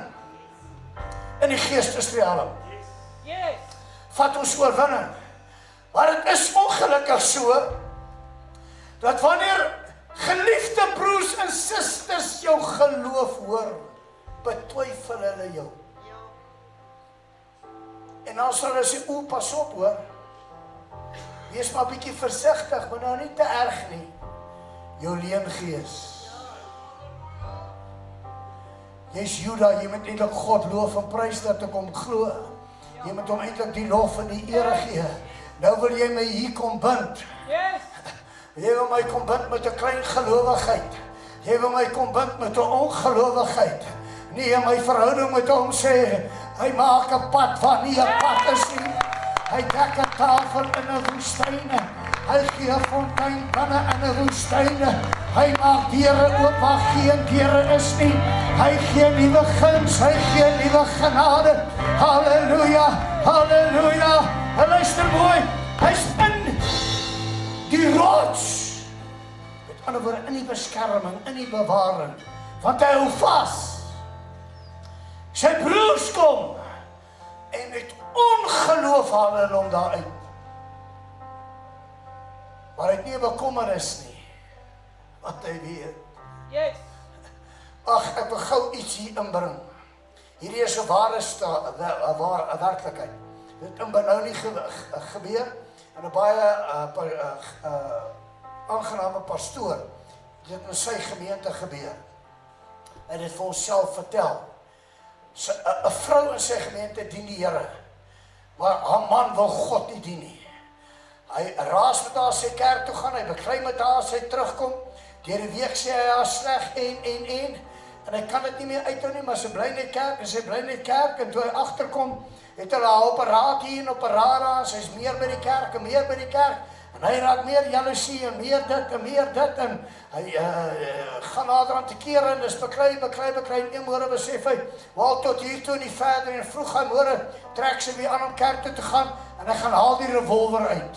in die geestesrealm. Yes. Vat ons oorwinning. Maar dit is ongelukkig so, dat wanneer geliefde broers en susters jou geloof hoor, betwyfel hulle jou. En dan sal hulle sê, o, pas op hoor, wees maar bietjie versigtig, maar nou nie te erg nie, jou leengees. Jy's Juda, jy moet eintlik God loof en prys dat ek hom glo. Jy moet hom eintlik die lof en die ere gee. Nou wil jy my hier kom bind. Yes. Jy wil my kom bind met 'n klein gelowigheid. Jy wil my kom bind met 'n ongelowigheid. Nee, my verhouding met hom sê, hy maak 'n pad waar nie 'n pad is nie. Hy dek 'n tafel in 'n woestyn. Hy gee 'n fontein binne in 'n woestyn. Hy maak deure oop waar geen deure is nie. Hy gee nuwe guns, hy gee nuwe genade. Halleluja, halleluja. En luister mooi, hy's in die rots. Met ander woorde, in die beskerming, in die bewaring. Want hy hou vas. Sy broers kom en met ongeloof haal hulle hom daaruit. Maar hy het nie bekommernis nie, want hy weet. Yes. Ag, ek wil gou iets hier inbring. Hierdie is 'n ware werklikheid. Dit het nou nie gebeur, en 'n baie aangename pastoor, dit in sy gemeente gebeur. Hy het dit vir onsself vertel. 'n vrou in sy gemeente dien die Here, maar haar man wil God nie dien nie. Hy raas met haar sy kerk toe gaan, hy beklei met haar as hy terugkom. Deur die week sê hy haar sleg en hy kan dit nie meer uithou nie, maar sy bly net kerk en sy bly net kerk, en toe hy agterkom, het hulle haar op 'n raad hier en op 'n raad daar, sy's meer by die kerk en meer by die kerk, en hy raak meer jaloesie en meer dit, en hy gaan nader aan te kere, en dis beklei, en een môre besef hy, wel tot hier toe nie verder, en vroeg hy môre, trek sy weer aan om kerk toe te gaan, en hy gaan haal die revolver uit.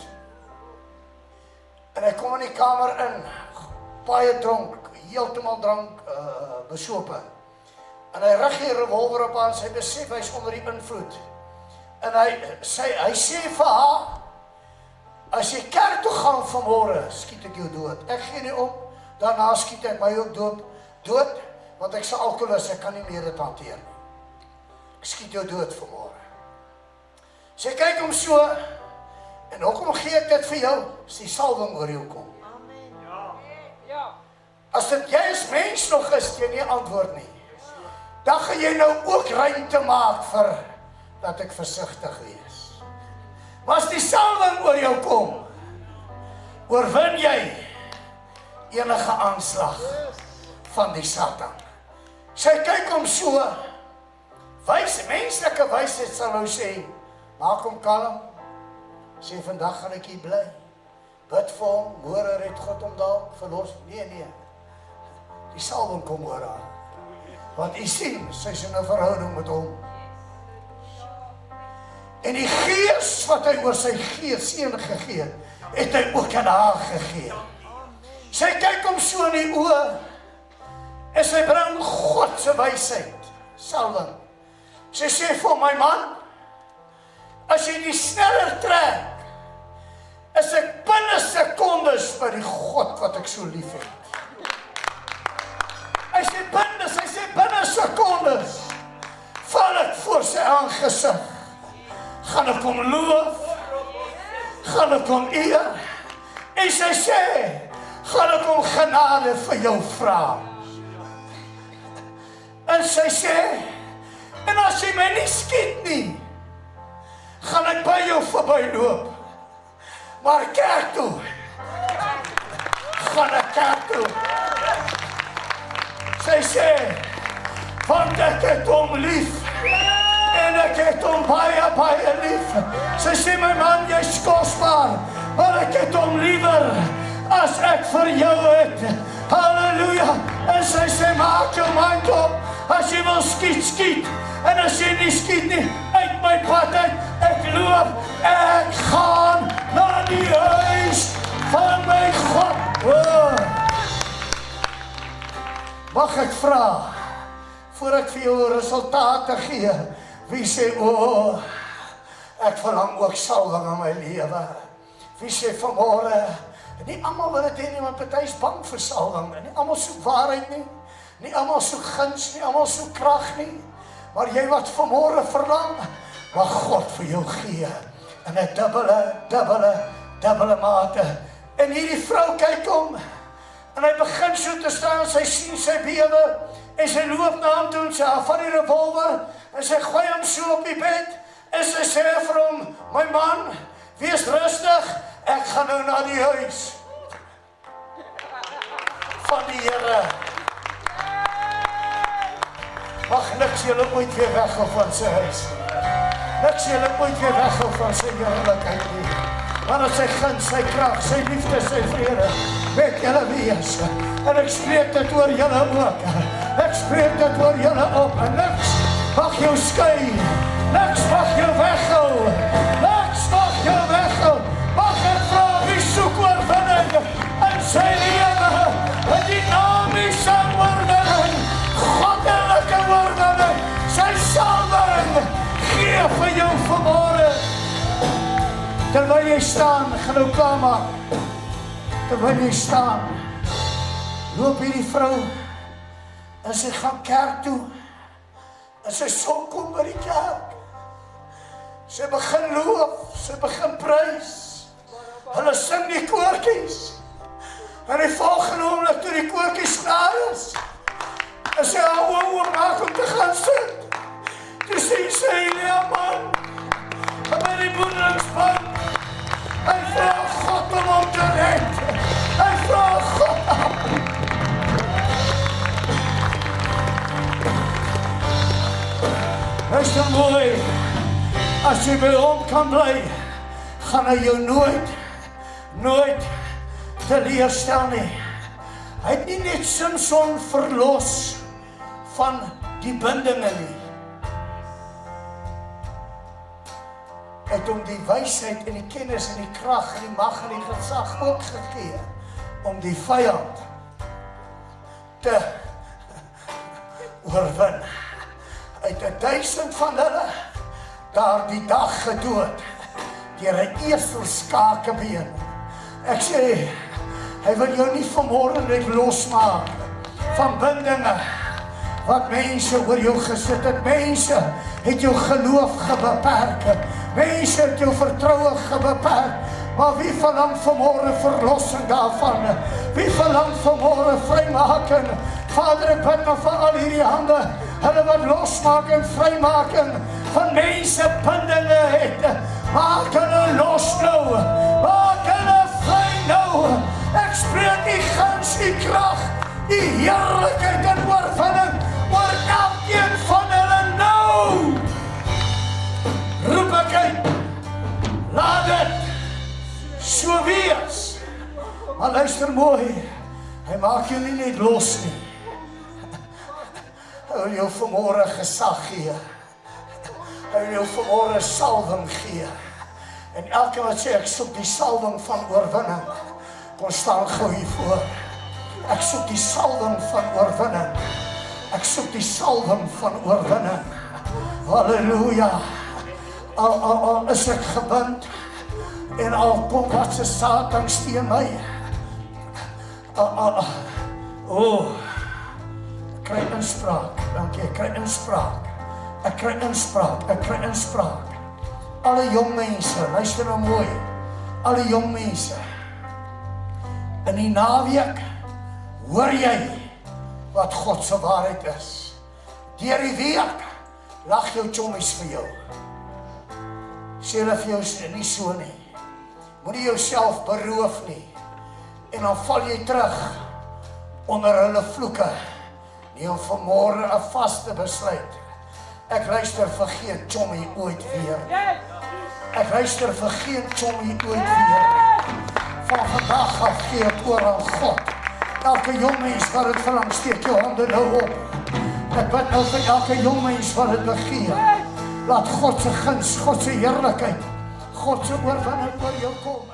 En hy kom in die kamer in, baie dronk, heeltemal drank, besope. En hy rig die revolver op aan, sy besef hy's onder die invloed. En hy sê vir haar, as jy kerk toe gaan vanmôre, skiet ek jou dood. Ek gee nie op, daarna skiet ek my ook dood, want ek is alkoholist, ek kan nie meer dit hanteer nie. Ek skiet jou dood vanmôre. Sy kyk hom so, en hoekom gee ek dit vir jou? As die salwing oor jou kom. Ja. As dit jy as mens nog is, jy nie antwoord nie, dan gaan jy nou ook ruimte maak vir dat ek versigtig wees. Maar as die salwing oor jou kom, oorwin jy enige aanslag van die Satan. Sy kyk hom so, menslike wysheid sal nou sê, maak hom kalm, sê vandag gaan ek hier bly, bid vir hom, môre red God hom dalk verlos. Nee, die salwing kom oor haar, want u sien, sy's in 'n verhouding met hom. En die gees wat hy oor sy gees seën gegee, het hy ook aan haar gegee. Sy kyk hom so in die oë, En sy bring God se wysheid, salwing. Sy sê vir my man, as jy die sneller trek, is ek binne sekondes by die God wat ek so lief het. Hy sê binne sekondes, val ek voor sy aangesig, gaan ek hom loof, gaan ek hom eer, en sy sê, gaan ek hom genade vir jou vra. En sy sê, en as jy my nie skiet nie, gaan ek by jou verby loop. Maar kerk toe, gaan ek kerk toe. Sy sê, want ek het hom lief, en ek het hom baie, baie lief. Sy sê, my man, jy is kosbaar, maar ek het hom liewer, as ek vir jou het. Halleluja. En sy sê, maak jou mind op, as jy wil skiet, skiet. En as jy nie skiet nie, uit my pad uit, ek loop, ek gaan na die huis van my God. Oh. Mag ek vra, voor ek vir jou resultate gee, wie sê, ek verlang ook salwing in my lewe. Wie sê vanmôre, nie almal wil dit hê nie, want party is bang vir salwing, nie almal soek waarheid nie, nie almal soek guns, nie almal soek krag nie, maar jy wat vanmôre verlang, mag God vir jou gee, in 'n dubbele mate. En hierdie vrou kyk om, en hy begin so te staan, sy sien sy bewe, en sy loop na hom toe, en sy af van die revolver, en sy gooi hom so op die bed, en sy sê vir hom, my man, wees rustig, ek gaan nou na die huis van die Here. Mag niks julle ooit weer weghou van sy huis. Niks julle ooit weer weghou van sy heerlikheid nie. Want as sy guns, sy krag, sy liefde, sy vrede, met julle wees. En ek spreek dit oor julle ook. Ek spreek dit oor julle op. En niks mag jou skei. Niks mag jou weghou. Niks mag jou weghou. Mag ek vra, wie soek oorwinning in sy lewe? In die naam is sy oorwinning. Goddelike oorwinning. Sy salwing gee vir jou vanmôre. Terwyl jy staan, gaan nou klaarmaak. Terwyl jy staan, loop hierdie vrou, en sy gaan kerk toe, en sy son kom by die kerk. Sy begin loof, sy begin prys. Hulle sing die koortjies. En die volgende oomblik toe die koortjies klaar is, en sy hou oormaak om te gaan sit. Toe sê sy, ja man, by die boedelingspan, hy vraag God om hom te red. Hy vraag God om. Luister mooi, as jy by hom kan bly, gaan hy jou nooit teleerstel nie. Hy het nie net Samson verlos van die bindinge nie. Hy het hom die wysheid en die kennis en die krag en die mag en die gesag ook gegee om die vyand te oorwin. Hy het 1000 van hulle daar die dag gedood deur 'n eselskakebeen. Ek sê, hy wil jou nie vanmôre net losmaak van bindinge wat mense oor jou gesit het. Mense het jou geloof gebeperk. Mense het jou vertroue gebeperk. Maar wie verlang vanmôre verlossing daarvan? Wie verlang vanmôre vrymaking? Vader, ek bid nou vir al hierdie hande, hulle wat losmaking, vrymaking van mense bindinge het. Maak hulle los nou. Maak hulle vry nou. Ek spreek die guns, die krag, die heerlikheid en oorwinning oor elkeen van hulle nou. Roep ek uit, laat dit so wees. Maar luister mooi, hy maak jou nie net los nie. Hy wil jou vanmôre gesag gee. Hy wil jou vanmôre salwing gee. En elke wat sê, ek soek die salwing van oorwinning, kom staan gou hier voor. Ek soek die salwing van oorwinning. Ek soek die salwing van oorwinning. Halleluja. Al is ek gebind en al kom wat se Satan steen my. Ek kry inspraak. Dankie, ek kry inspraak. Ek kry inspraak. Ek kry inspraak. Alle jong mense, luister nou mooi. Alle jong mense. In die naweek hoor jy wat God se waarheid is. Deur die week lag jou chommies vir jou. Sê hulle vir jou nie so nie. Moenie jouself beroof nie. En dan val jy terug onder hulle vloeke. Nie om vanmôre 'n vaste besluit. Ek luister vir geen chommie ooit weer. Ek luister vir geen chommie ooit weer. Van vandag af gee ek oor aan God. Elke jong mens wat dit verlang, steek jou hande nou op. Ek bid nou vir elke jong mens wat dit begeer. Laat God se guns, God se heerlikheid, God se oorwinning oor jou kom.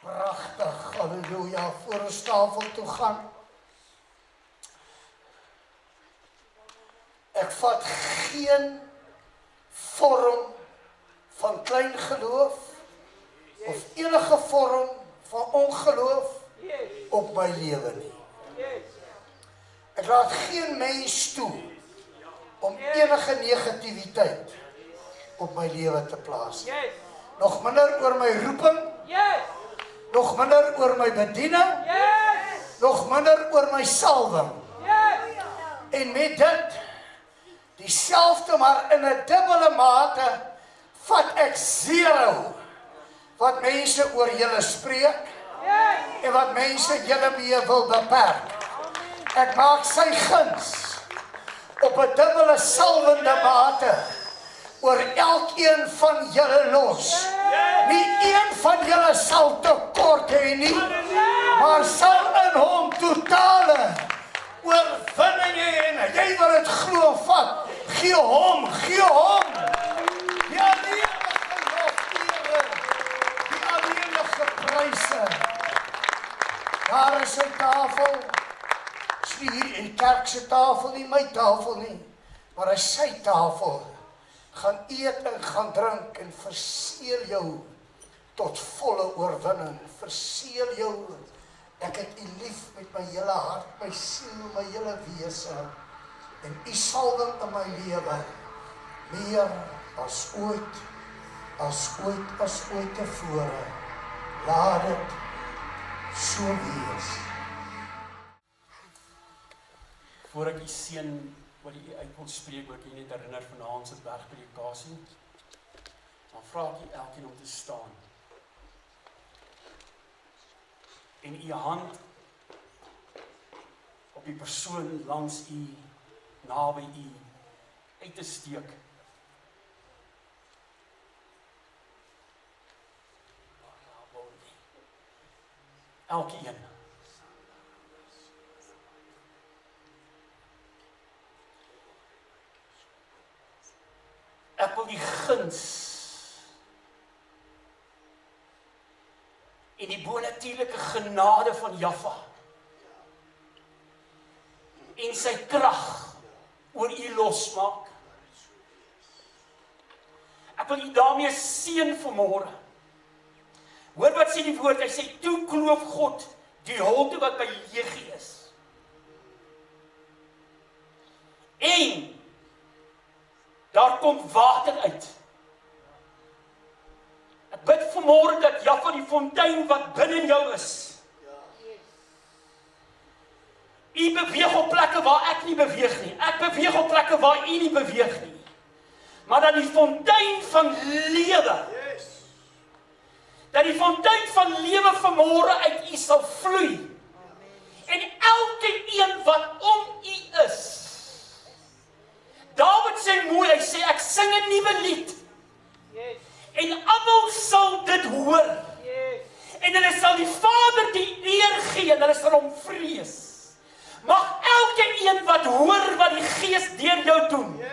Pragtig, halleluja, voor ons tafel toe gaan. Ek vat geen vorm van klein geloof of enige vorm van ongeloof op my lewe nie. Ek laat geen mens toe om enige negativiteit op my lewe te plaas. Nog minder oor my roeping, nog minder oor my bediening, nog minder oor my salwing. En met dit, dieselfde maar in 'n dubbele mate, vat ek zero wat mense oor julle spreek en wat mense julle mee wil beperk. Ek maak sy guns op 'n dubbele salwende mate oor elkeen van julle los. Nie een van julle sal tekort hê nie, maar sal in hom totale oorwinning hê. En jy wat dit glo en vat, gee hom. Die alleenige loftere, die alleenige pryse. Daar is 'n tafel. Dis nie hier in die kerk se tafel nie, my tafel nie, maar hy sy tafel. Gaan eet en gaan drink en verseël jou tot volle oorwinning. Verseël jou. Ek het u lief met my hele hart, my siel, my hele wese. En u salwing in my lewe meer as ooit tevore. Laat dit so wees. Voor ek die seën wat jy uit wil spreek, wil ek jy net herinner vanaand se bergpredikasie. Dan vra ek jy elkeen om te staan. En u hand op die persoon langs u, naby u, uit te steek. Elkeen. Ek wil die guns en die bonatuurlike genade van Jahwe en sy krag oor u losmaak. Ek wil u daarmee seën vanmôre. Hoor wat sê die woord, hy sê, toe kloof God die holte wat by Jegie is. En daar kom water uit. Ek bid vanmôre dat Jahwe die fontein wat binne jou is. U beweeg op plekke waar ek nie beweeg nie. Ek beweeg op plekke waar u nie beweeg nie. Maar dat die fontein van lewe, dat die fontein van lewe vanmôre uit u sal vloei. En elke een wat om u is. Dawid sê mooi, hy sê, ek sing 'n nuwe lied. En almal sal dit hoor. En hulle sal die Vader die eer gee, en hulle sal hom vrees. Mag elke een wat hoor wat die Gees deur jou doen.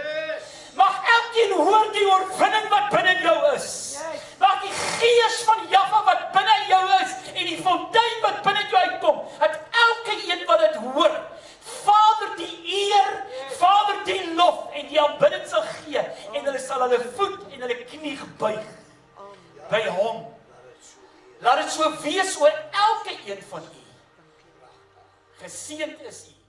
Mag elkeen hoor die oorwinning wat binne jou is. Mag die Gees van Jahwe wat binne jou is, en die fontein wat binne jou uitkom, dat elke sal hulle voet en hulle knie buig by hom. Laat dit so wees oor elke een van u. Geseënd is u